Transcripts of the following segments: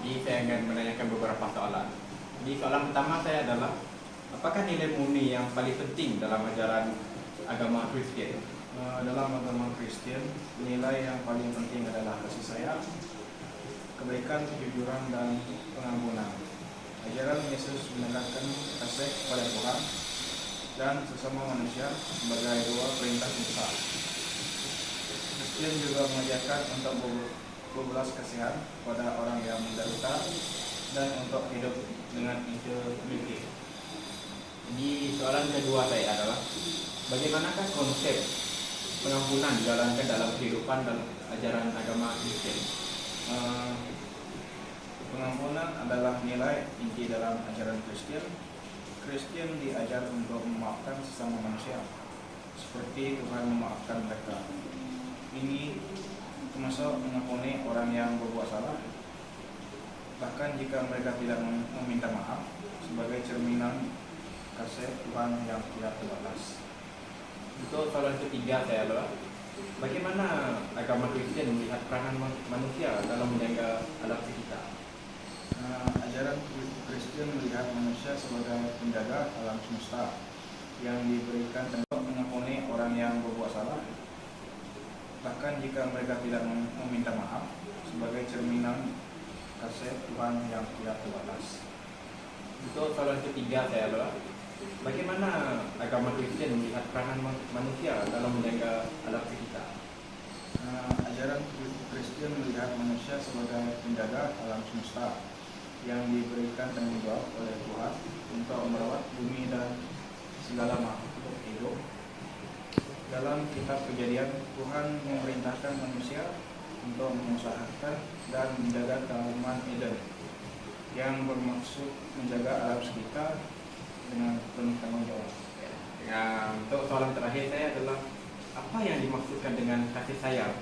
Jadi saya akan menanyakan beberapa soalan. Jadi soalan pertama saya adalah, apakah nilai murni yang paling penting dalam ajaran agama Kristen? Dalam agama Kristen, nilai yang paling penting adalah kasih sayang, kebaikan, kejujuran, dan pengampunan. Ajaran Yesus menekankan kasih kepada Tuhan dan sesama manusia sebagai dua perintah besar. Kristen juga mengajarkan untuk berbelas kasihan kepada orang yang menderita dan untuk hidup dengan integritas. Jadi soalan kedua saya adalah, bagaimanakah konsep pengampunan dijalankan dalam kehidupan dan ajaran agama Kristen? Pengampunan adalah nilai inti dalam ajaran Kristen. Kristen diajar untuk memaafkan sesama manusia, seperti Tuhan memaafkan mereka. Ini termasuk mengampuni orang yang berbuat salah, bahkan jika mereka tidak meminta maaf, sebagai cerminan kasih Tuhan yang tidak terbatas. Untuk soalan ketiga saya adalah, bagaimana agama Kristen melihat peranan manusia dalam menjaga alam sekitar? Ajaran Kristen melihat manusia sebagai penjaga alam semesta yang diberikan untuk mengampuni orang yang berbuat salah, bahkan jika mereka tidak meminta maaf, sebagai cerminan kasih Tuhan yang tidak terbatas. Untuk soalan ketiga saya adalah, bagaimana agama Kristen melihat peranan manusia dalam menjaga alam sekitar? Ajaran Kristen melihat manusia sebagai penjaga alam semesta yang diberikan tanggung jawab oleh Tuhan untuk merawat bumi dan segala makhluk hidup. Dalam kitab Kejadian, Tuhan memerintahkan manusia untuk mengusahakan dan menjaga Taman Eden, yang bermaksud menjaga alam sekitar dengan penuh tanggung jawab. Ya, untuk soalan terakhir saya adalah, apa yang dimaksudkan dengan kasih sayang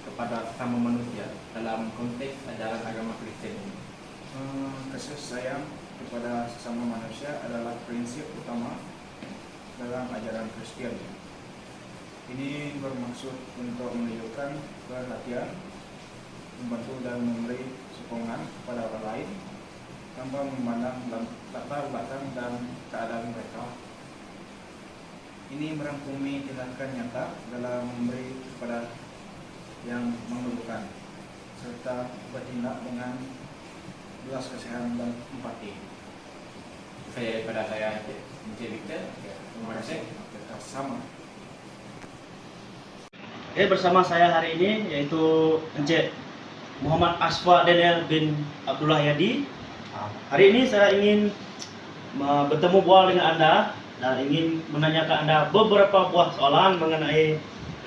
kepada sesama manusia dalam konteks ajaran agama Kristen ini? Kasih sayang kepada sesama manusia adalah prinsip utama dalam ajaran Kristen. Ini bermaksud untuk menunjukkan perhatian, membantu dan memberi sokongan kepada orang lain tanpa memandang latar belakang dan keadaan mereka. Ini merangkumi tindakan nyata dalam memberi kepada yang memerlukan, serta bertindak dengan belas kasihan dan empati. Saya pada saya Encik Victor. Terima kasih. Kita sama. Bersama saya hari ini yaitu Encik Muhammad Asfa Daniel bin Abdullah Yadi. Hari ini saya ingin bertemu bual dengan Anda dan ingin menanyakan Anda beberapa buah soalan mengenai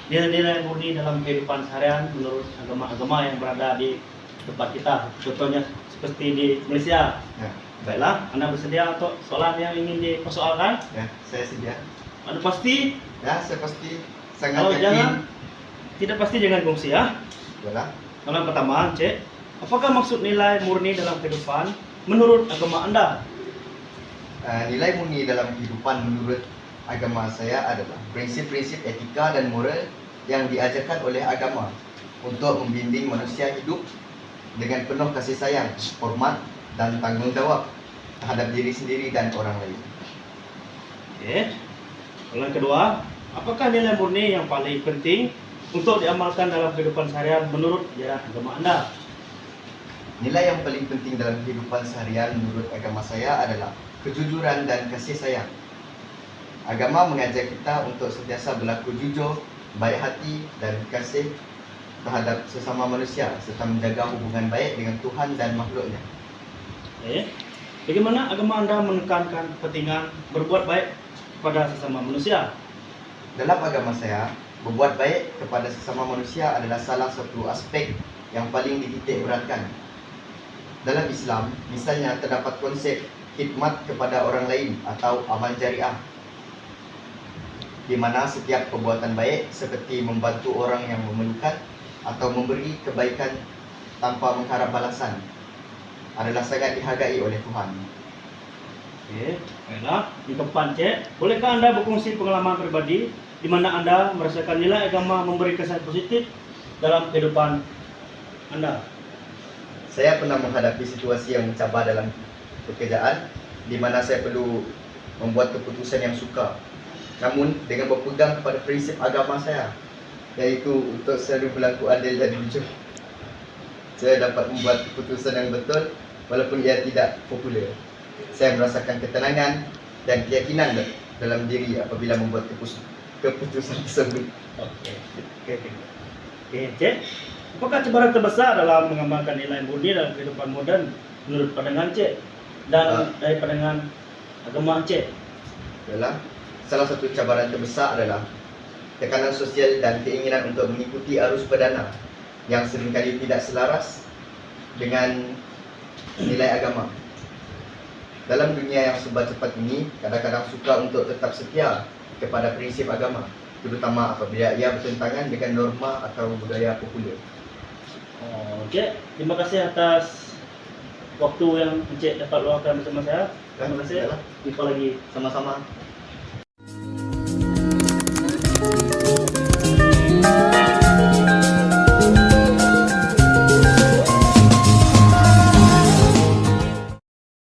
nilai-nilai murni dalam kehidupan seharian menurut agama-agama yang berada di tempat kita. Contohnya seperti di Malaysia. Ya. Baiklah, Anda bersedia untuk soalan yang ingin dipersoalkan? Ya, saya sedia. Anda pasti? Ya, saya pasti sangat Kalau yakin. tidak pasti jangan kongsi ya. Yalah. Soalan pertama, Cik, apakah maksud nilai murni dalam kehidupan menurut agama Anda? Nilai murni dalam kehidupan menurut agama saya adalah prinsip-prinsip etika dan moral yang diajarkan oleh agama untuk membimbing manusia hidup dengan penuh kasih sayang, hormat, dan tanggung jawab terhadap diri sendiri dan orang lain. Oke. Soalan kedua, apakah nilai murni yang paling penting untuk diamalkan dalam kehidupan seharian menurut ajaran agama Anda? Nilai yang paling penting dalam kehidupan seharian menurut agama saya adalah kejujuran dan kasih sayang. Agama mengajar kita untuk sentiasa berlaku jujur, baik hati, dan kasih terhadap sesama manusia serta menjaga hubungan baik dengan Tuhan dan makhluknya. Oke. Bagaimana agama Anda menekankan kepentingan berbuat baik kepada sesama manusia? Dalam agama saya, berbuat baik kepada sesama manusia adalah salah satu aspek yang paling dititik beratkan. Dalam Islam, misalnya terdapat konsep khidmat kepada orang lain atau amal jariah, di mana setiap perbuatan baik seperti membantu orang yang memerlukan atau memberi kebaikan tanpa mengharap balasan adalah sangat dihargai oleh Tuhan. Oke, baiklah. Di depan, Cik, bolehkah Anda berkongsi pengalaman pribadi di mana Anda merasakan nilai agama memberi kesan positif dalam kehidupan Anda? Saya pernah menghadapi situasi yang mencabar dalam pekerjaan di mana saya perlu membuat keputusan yang sukar. Namun dengan berpegang kepada prinsip agama saya, yaitu untuk selalu berlaku adil dan jujur, saya dapat membuat keputusan yang betul walaupun ia tidak popular. Saya merasakan ketenangan dan keyakinan dalam diri apabila membuat keputusan tersebut. Oke. Oke, Cik. Apakah cabaran terbesar dalam mengamalkan nilai budi dalam kehidupan modern menurut pandangan Cik dan dari pandangan agama Cik? Adalah salah satu cabaran terbesar adalah tekanan sosial dan keinginan untuk mengikuti arus perdana yang seringkali tidak selaras dengan nilai agama. Dalam dunia yang serba cepat ini, kadang-kadang suka untuk tetap setia kepada prinsip agama, terutama apabila ia bertentangan dengan norma atau budaya popular. Cik, terima kasih atas waktu yang Cik dapat luangkan bersama saya. Terima kasih. Jumpa lagi sama-sama.